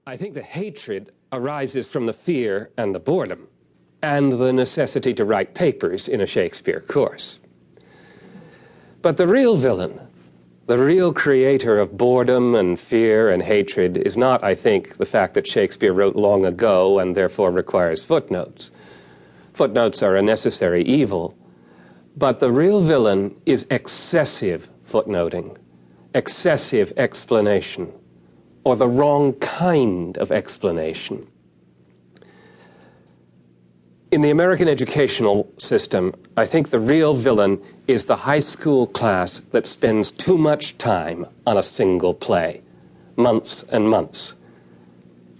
I think the hatred arises from the fear and the boredom, and the necessity to write papers in a Shakespeare course. But the real villain, the real creator of boredom and fear and hatred, is not, I think, the fact that Shakespeare wrote long ago and therefore requires footnotes. Footnotes are a necessary evil. But the real villain is excessive footnoting, excessive explanation, or the wrong kind of explanation. In the American educational system, I think the real villain is the high school class that spends too much time on a single play, months and months.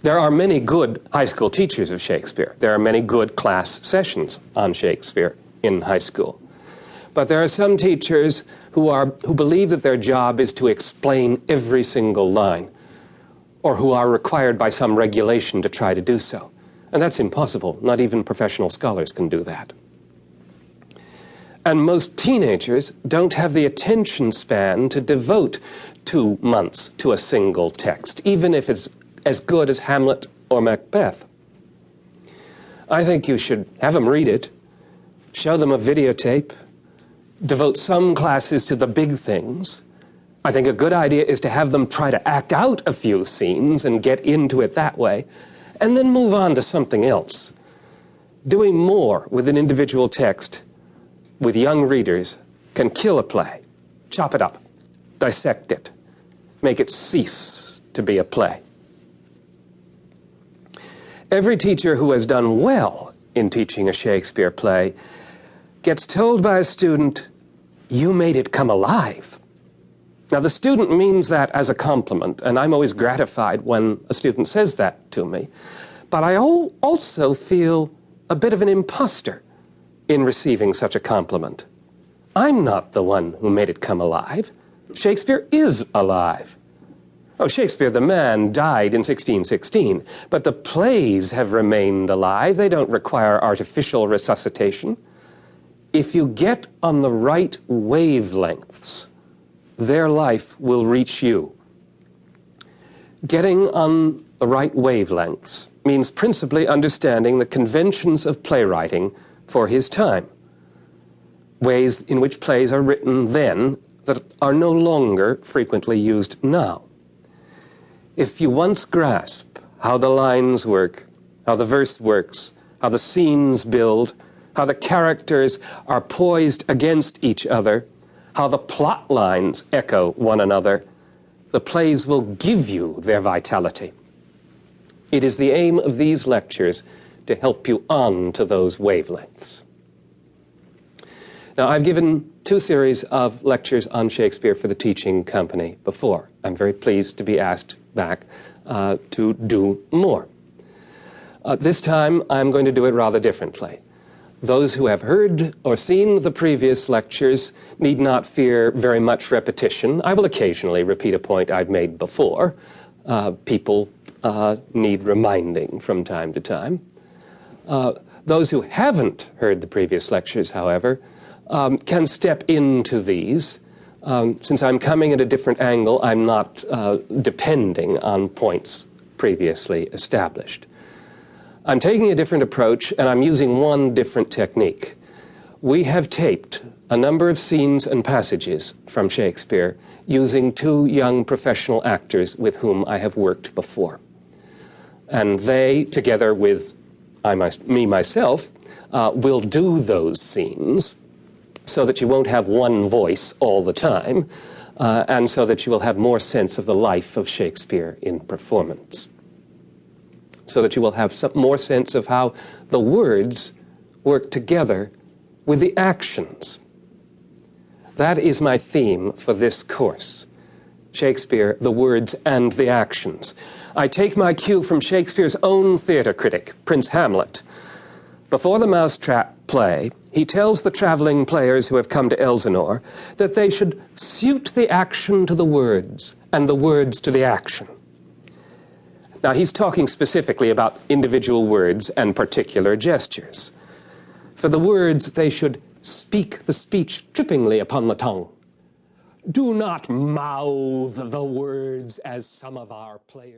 There are many good high school teachers of Shakespeare. There are many good class sessions on Shakespeare in high school. But there are some teachers who believe that their job is to explain every single line, or who are required by some regulation to try to do so. And that's impossible. Not even professional scholars can do that. And most teenagers don't have the attention span to devote 2 months to a single text, even if it's as good as Hamlet or Macbeth. I think you should have them read it, show them a videotape, devote some classes to the big things. I think a good idea is to have them try to act out a few scenes and get into it that way, and then move on to something else. Doing more with an individual text with young readers can kill a play, chop it up, dissect it, make it cease to be a play. Every teacher who has done well in teaching a Shakespeare play gets told by a student, "You made it come alive." Now, the student means that as a compliment, and I'm always gratified when a student says that to me. But I also feel a bit of an imposter in receiving such a compliment. I'm not the one who made it come alive. Shakespeare is alive. Oh, Shakespeare the man died in 1616, but the plays have remained alive. They don't require artificial resuscitation. If you get on the right wavelengths, their life will reach you. Getting on the right wavelengths means principally understanding the conventions of playwriting for his time, ways in which plays are written then that are no longer frequently used now. If you once grasp how the lines work, how the verse works, how the scenes build, how the characters are poised against each other, how the plot lines echo one another, the plays will give you their vitality. It is the aim of these lectures to help you on to those wavelengths. Now, I've given 2 series of lectures on Shakespeare for the teaching company before. I'm very pleased to be asked back to do more. This time, I'm going to do it rather differently. Those who have heard or seen the previous lectures need not fear very much repetition. I will occasionally repeat a point I've made before. People need reminding from time to time. Those who haven't heard the previous lectures, however, can step into these. Since I'm coming at a different angle, I'm not depending on points previously established. I'm taking a different approach, and I'm using one different technique. We have taped a number of scenes and passages from Shakespeare using 2 young professional actors with whom I have worked before. And they, together with me myself, will do those scenes so that you won't have one voice all the time, and so that you will have more sense of the life of Shakespeare in performance. So that you will have some more sense of how the words work together with the actions. That is my theme for this course. Shakespeare, the words and the actions. I take my cue from Shakespeare's own theater critic, Prince Hamlet. Before the Mousetrap play, he tells the traveling players who have come to Elsinore that they should suit the action to the words and the words to the action. Now, he's talking specifically about individual words and particular gestures. For the words, they should speak the speech trippingly upon the tongue. Do not mouth the words as some of our players